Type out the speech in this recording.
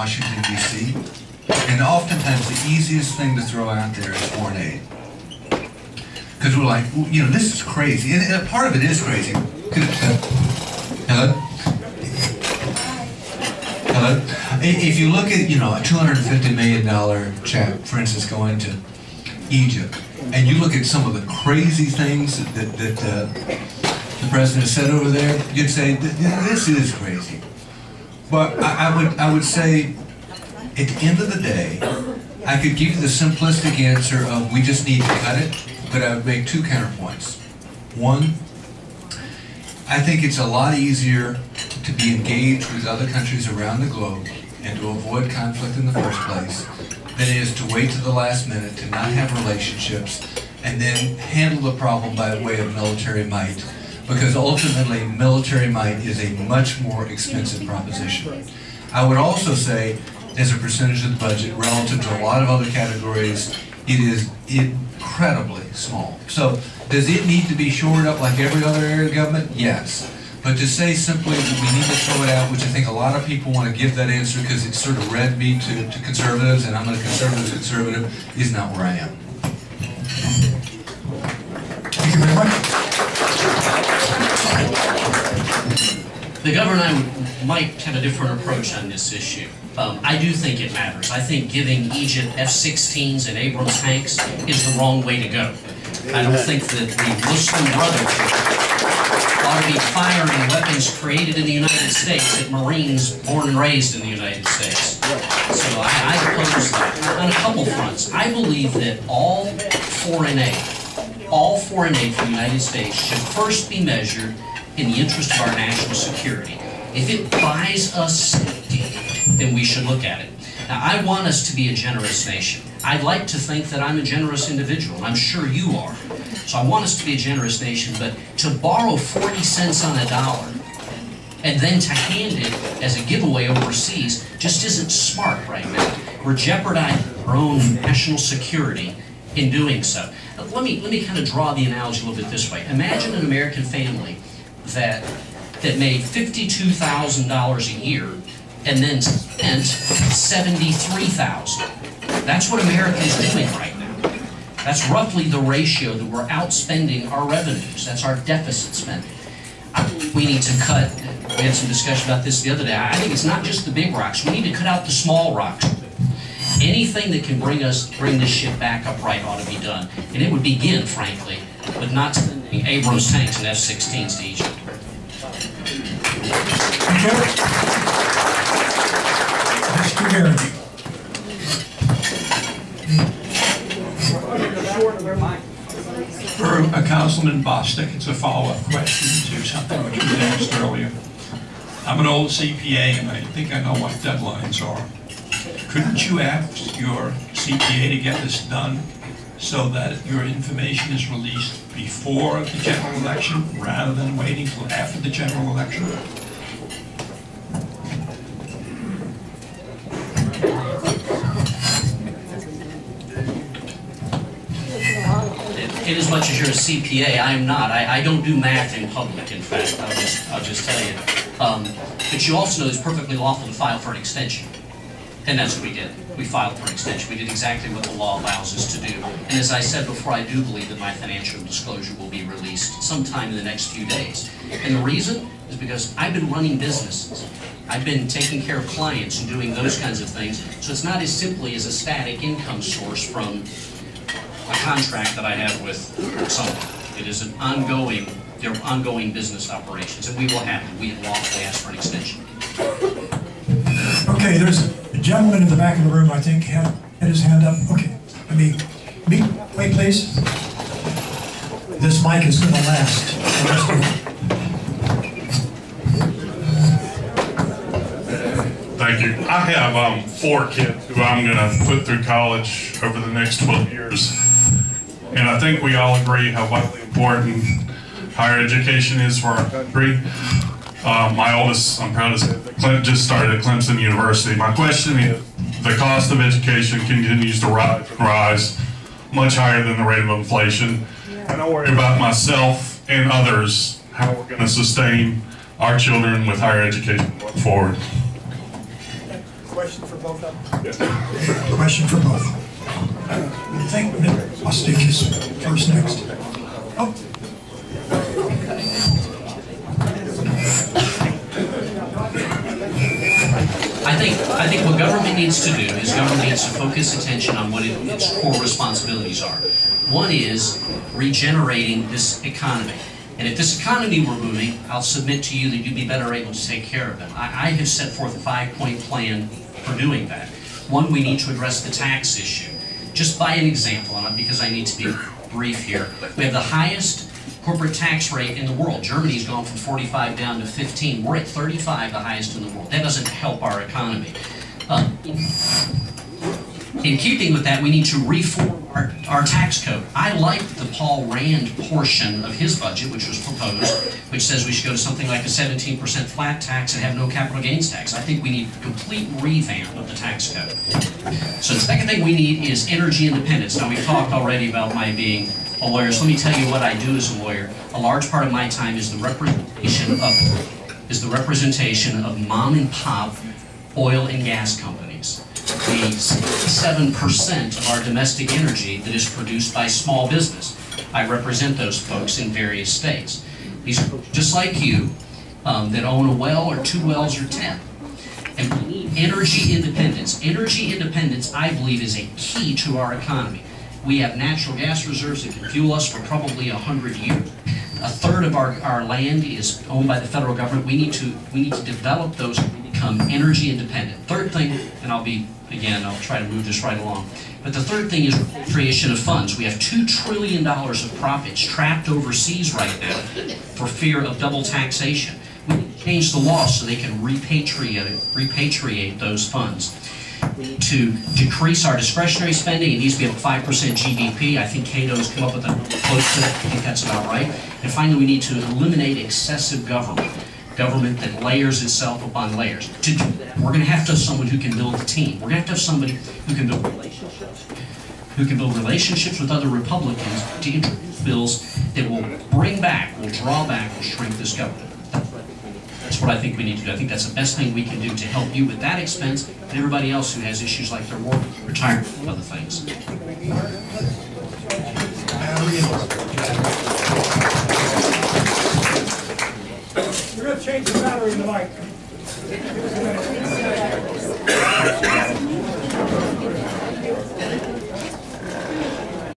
Washington, D.C., and oftentimes the easiest thing to throw out there is foreign aid. Because we're like, well, you know, this is crazy, and part of it is crazy. Hello? Hello? If you look at, you know, a $250 million check, for instance, going to Egypt, and you look at some of the crazy things that the president said over there, you'd say, this is crazy. But I would say, at the end of the day, I could give you the simplistic answer of we just need to cut it, but I would make two counterpoints. One, I think it's a lot easier to be engaged with other countries around the globe and to avoid conflict in the first place than it is to wait to the last minute, to not have relationships, and then handle the problem by way of military might. Because ultimately, military might is a much more expensive proposition. I would also say, as a percentage of the budget, relative to a lot of other categories, it is incredibly small. So, does it need to be shored up like every other area of government? Yes. But to say simply that we need to throw it out, which I think a lot of people want to give that answer because it's sort of red meat to conservatives, and I'm a conservative, is not where I am. Thank you very much. The governor and I might have a different approach on this issue. I do think it matters. I think giving Egypt F-16s and Abrams tanks is the wrong way to go. I don't think that the Muslim Brotherhood ought to be firing weapons created in the United States at Marines born and raised in the United States. So I oppose that on a couple fronts. I believe that all foreign aid from the United States should first be measured in the interest of our national security. If it buys us safety, then we should look at it. Now, I want us to be a generous nation. I'd like to think that I'm a generous individual, and I'm sure you are. So I want us to be a generous nation, but to borrow 40 cents on a dollar and then to hand it as a giveaway overseas just isn't smart right now. We're jeopardizing our own national security in doing so. Now, let me kind of draw the analogy a little bit this way. Imagine an American family that made $52,000 a year and then spent $73,000. That's what America is doing right now. That's roughly the ratio that we're outspending our revenues. That's our deficit spending. We need to cut, we had some discussion about this the other day, I think it's not just the big rocks, we need to cut out the small rocks. Anything that can bring this ship back upright ought to be done. And it would begin, frankly, with not sending Abrams tanks and F-16s to Egypt. Thank you. Mr. Garrity. For Councilman Bostic, it's a follow-up question to something which was asked earlier. I'm an old CPA and I think I know what deadlines are. Couldn't you ask your CPA to get this done so that your information is released before the general election rather than waiting till after the general election? In as much as you're a CPA, I am not. I don't do math in public, in fact. I'll just tell you. But you also know it's perfectly lawful to file for an extension. And that's what we did. We filed for an extension. We did exactly what the law allows us to do. And as I said before, I do believe that my financial disclosure will be released sometime in the next few days. And the reason is because I've been running businesses. I've been taking care of clients and doing those kinds of things. So it's not as simply as a static income source from a contract that I have with someone. It is an ongoing business operations, and we will have it. We have lawfully asked for an extension. Okay, there's a gentleman in the back of the room, I think, had his hand up. Okay, wait, please. This mic is going to last. Thank you. I have 4 kids who I'm going to put through college over the next 12 years. And I think we all agree how vitally important higher education is for our country. My oldest, I'm proud to say, just started at Clemson University. My question is, the cost of education continues to rise much higher than the rate of inflation. And I worry about myself and others, how we're going to sustain our children with higher education going forward. Question for both of them. Question for both. I think Bostic is first next. Oh. I think what government needs to do is government needs to focus attention on what its core responsibilities are. One is regenerating this economy. And if this economy were booming, I'll submit to you that you'd be better able to take care of it. I have set forth a 5-point plan for doing that. One, we need to address the tax issue. Just by an example, and because I need to be brief here, we have the highest corporate tax rate in the world. Germany's gone from 45 down to 15. We're at 35, the highest in the world. That doesn't help our economy. In keeping with that, we need to reform our tax code. I like the Paul Rand portion of his budget, which was proposed, which says we should go to something like a 17% flat tax and have no capital gains tax. I think we need a complete revamp of the tax code. So the second thing we need is energy independence. Now, we've talked already about my being a lawyer, so let me tell you what I do as a lawyer. A large part of my time is the representation of mom and pop oil and gas companies. The 67% of our domestic energy that is produced by small business. I represent those folks in various states. These are just like you that own a well or 2 wells or 10. And we need energy independence. Energy independence, I believe, is a key to our economy. We have natural gas reserves that can fuel us for probably 100 years. A third of our land is owned by the federal government. We need to develop those and become energy independent. Third thing, and I'll try to move this right along. But the third thing is creation of funds. We have $2 trillion of profits trapped overseas right now for fear of double taxation. We need to change the law so they can repatriate those funds. To decrease our discretionary spending, it needs to be at 5% GDP. I think Cato's come up with a close to that. I think that's about right. And finally, we need to eliminate excessive government that layers itself upon layers. To do that, we're going to have to have someone who can build a team. We're going to have somebody who can build relationships with other Republicans to introduce bills that will draw back, will shrink this government. That's what I think we need to do. I think that's the best thing we can do to help you with that expense and everybody else who has issues like their work, retirement, and other things. We're going to change the battery in the mic.